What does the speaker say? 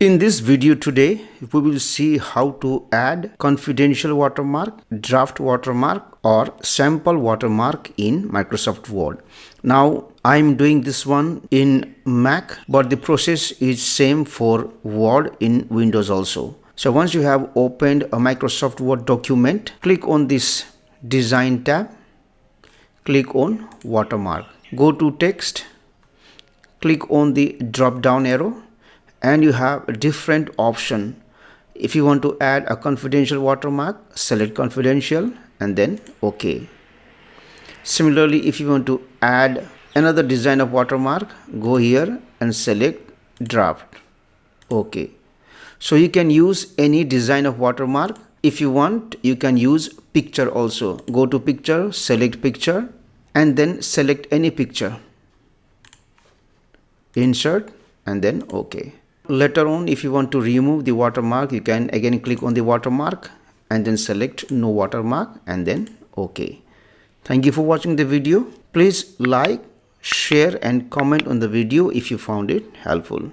In this video today, we will see how to add confidential watermark, draft watermark or sample watermark in Microsoft Word. Now, I'm doing this one in Mac, but the process is same for Word in Windows also. So once you have opened a Microsoft Word document, click on this Design tab, click on Watermark. Go to Text, click on the drop down arrow, and you have a different option. If you want to add a confidential watermark, select confidential and then OK. Similarly, if you want to add another design of watermark, go here and select draft. OK. So you can use any design of watermark. If you want, you can use picture also. Go to picture, select picture and then select any picture. Insert and then OK. Later on, if you want to remove the watermark, you can again click on the watermark and then select no watermark and then OK. Thank you for watching the video. Please like, share and comment on the video if you found it helpful.